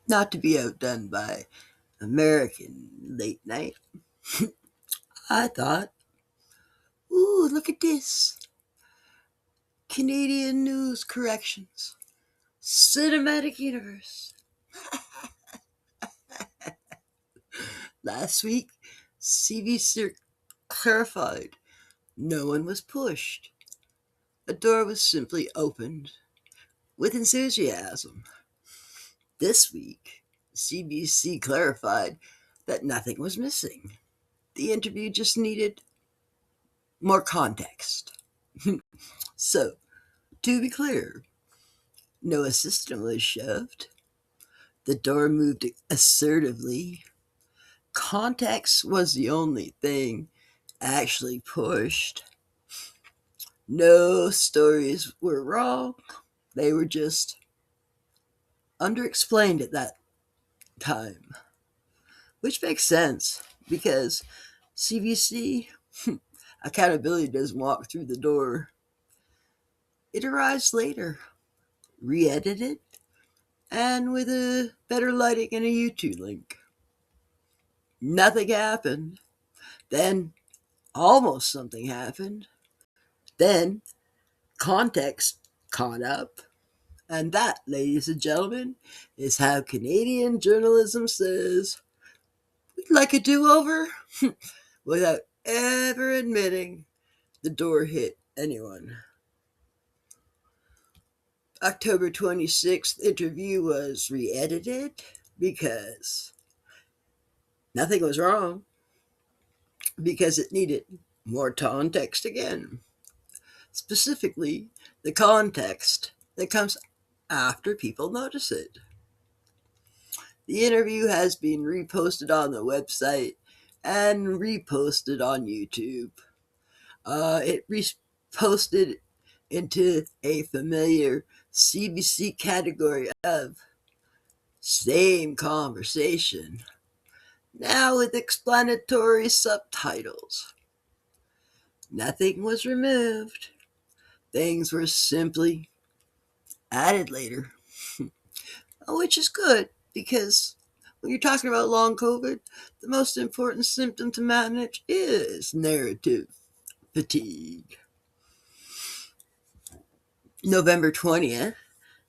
Not to be outdone by American late night, I thought, ooh, look at this. Canadian news corrections. Cinematic universe. Last week, CBC clarified no one was pushed. A door was simply opened with enthusiasm. This week, CBC clarified that nothing was missing. The interview just needed more context. So, to be clear, no assistant was shoved. The door moved assertively. Context was the only thing actually pushed. No stories were wrong. They were just underexplained at that time, which makes sense because CBC accountability doesn't walk through the door. It arrives later, re edited, and with a better lighting and a YouTube link. Nothing happened. Then almost something happened. Then context caught up. And that, ladies and gentlemen, is how Canadian journalism says, we'd like a do over without ever admitting the door hit anyone. October 26th interview was re edited because nothing was wrong, because it needed more context again. Specifically, the context that comes after people notice it. The interview has been reposted on the website and reposted on YouTube. It reposted into a familiar CBC category of same conversation, now with explanatory subtitles. Nothing was removed. Things were simply added later, which is good because when you're talking about long COVID, the most important symptom to manage is narrative fatigue. November 20th,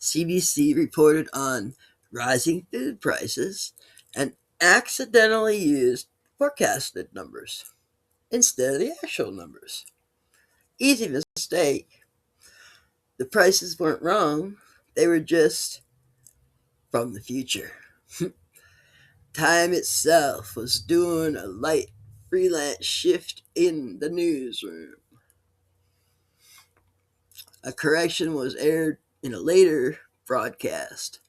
CBC reported on rising food prices and accidentally used forecasted numbers instead of the actual numbers. Easy mistake. The prices weren't wrong, they were just from the future. Time itself was doing a light freelance shift in the newsroom. A correction was aired in a later broadcast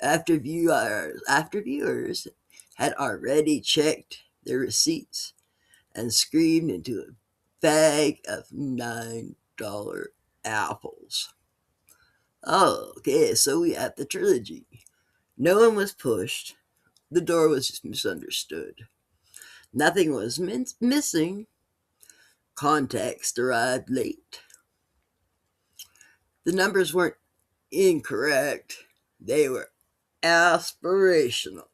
after viewers had already checked their receipts and screamed into a bag of $9 apples. Oh, okay, so we have the trilogy. No one was pushed. The door was just misunderstood. Nothing was missing. Context arrived late. The numbers weren't incorrect, they were aspirational.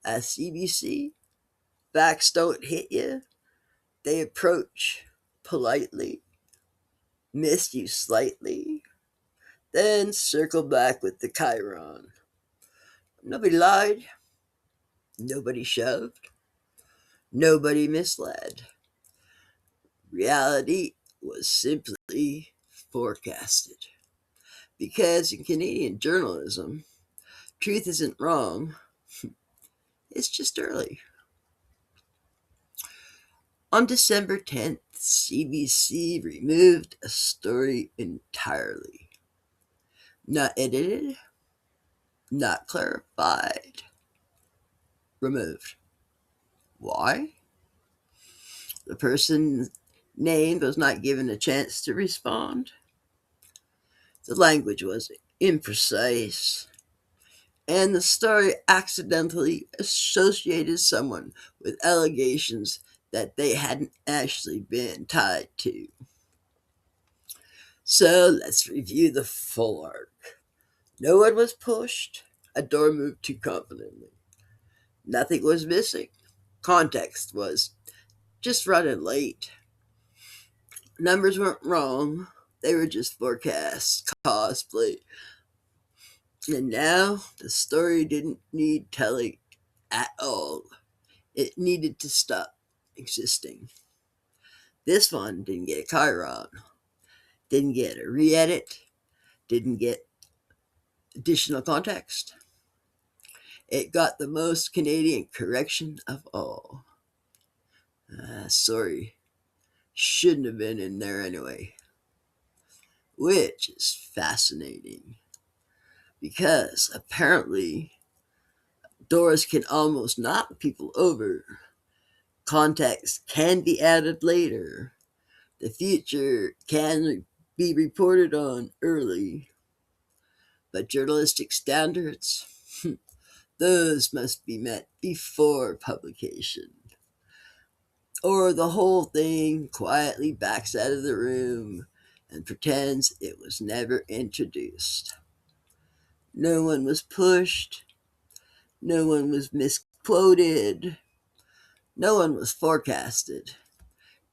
At CBC, facts don't hit you, they approach politely, miss you slightly, then circle back with the Chiron. Nobody lied, nobody shoved, nobody misled. Reality was simply forecasted. Because in Canadian journalism, truth isn't wrong, it's just early. On December 10th, CBC removed a story entirely. Not edited, not clarified, removed. Why? The person named was not given a chance to respond. The language was imprecise, and the story accidentally associated someone with allegations that they hadn't actually been tied to. So let's review the full arc. No one was pushed. A door moved too confidently. Nothing was missing. Context was just running late. Numbers weren't wrong. They were just forecasts, cosplay. And now the story didn't need telling at all. It needed to stop existing. This one didn't get a Chiron, didn't get a re edit, didn't get additional context. It got the most Canadian correction of all. Sorry, shouldn't have been in there anyway. Which is fascinating because apparently doors can almost knock people over. Context can be added later. The future can be reported on early. But journalistic standards, those must be met before publication. Or the whole thing quietly backs out of the room and pretends it was never introduced. No one was pushed, no one was misquoted, no one was forecasted.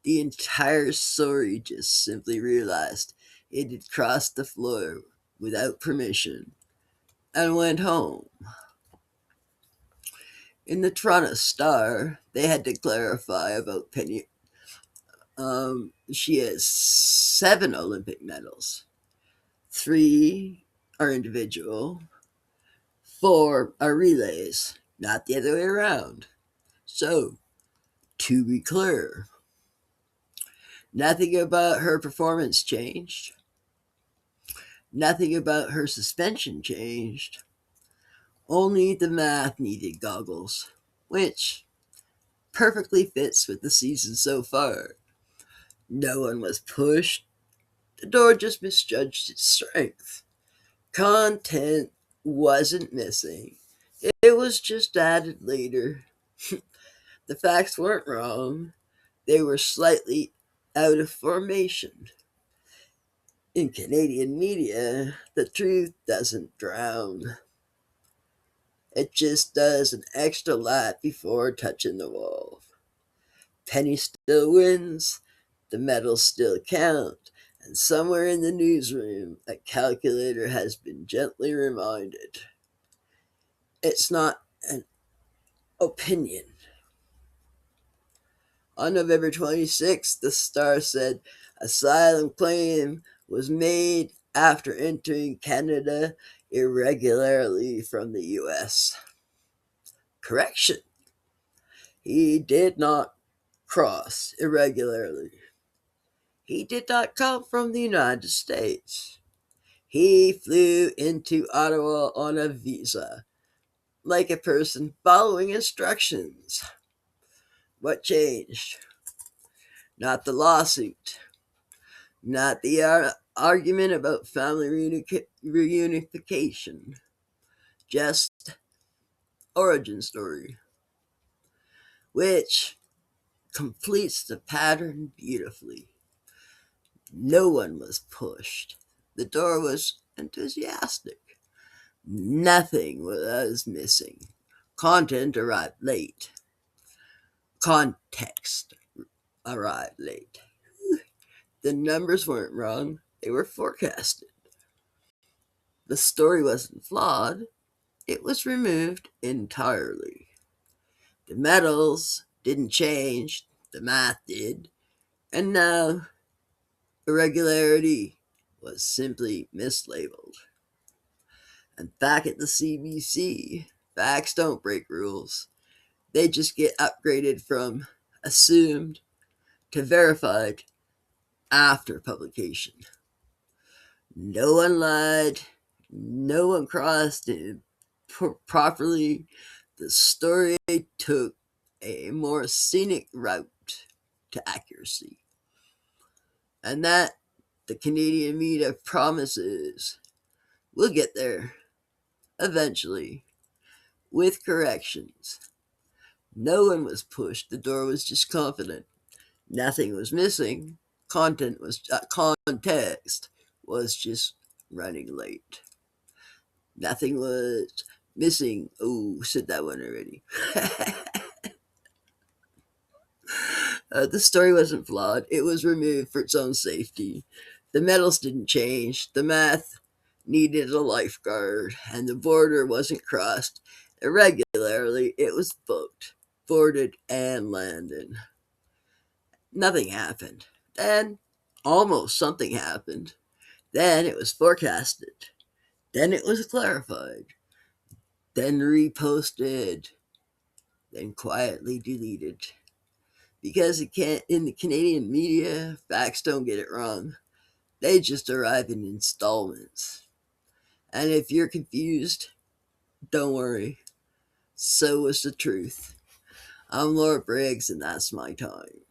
The entire story just simply realized it had crossed the floor without permission and went home. In the Toronto Star, they had to clarify about Penny. She has 7 Olympic medals. 3 are individual, 4 are relays, not the other way around. So, to be clear, nothing about her performance changed. Nothing about her suspension changed. Only the math needed goggles, which perfectly fits with the season so far. No one was pushed. The door just misjudged its strength. Content wasn't missing. It was just added later. The facts weren't wrong. They were slightly out of formation. In Canadian media, the truth doesn't drown. It just does an extra lap before touching the wall. Penny still wins, the medals still count, and somewhere in the newsroom, a calculator has been gently reminded. It's not an opinion. On November 26th, the Star said asylum claim was made after entering Canada irregularly from the US. Correction. He did not cross irregularly. He did not come from the United States. He flew into Ottawa on a visa, like a person following instructions. What changed? Not the lawsuit, not the argument about family reunification, just origin story, which completes the pattern beautifully. No one was pushed. The door was enthusiastic. Nothing was missing. Content arrived late. Context arrived late. The numbers weren't wrong, they were forecasted. The story wasn't flawed, it was removed entirely. The medals didn't change, the math did, and now irregularity was simply mislabeled. And back at the CBC, facts don't break rules. They just get upgraded from assumed to verified after publication. No one lied, no one crossed it properly. The story took a more scenic route to accuracy. And that the Canadian media promises we'll get there eventually with corrections. No one was pushed, the door was just confident. Nothing was missing. Context was just running late. Nothing was Missing. Oh, said that one already. The story wasn't flawed. It was removed for its own safety. The medals didn't change. The math needed a lifeguard, and the border wasn't crossed irregularly. It was booked, boarded, and landed. Nothing happened. Then, almost something happened. Then it was forecasted. Then it was clarified. Then reposted. Then quietly deleted. Because it can't, in the Canadian media, facts don't get it wrong. They just arrive in installments. And if you're confused, don't worry. So was the truth. I'm Laura Briggs, and that's my time.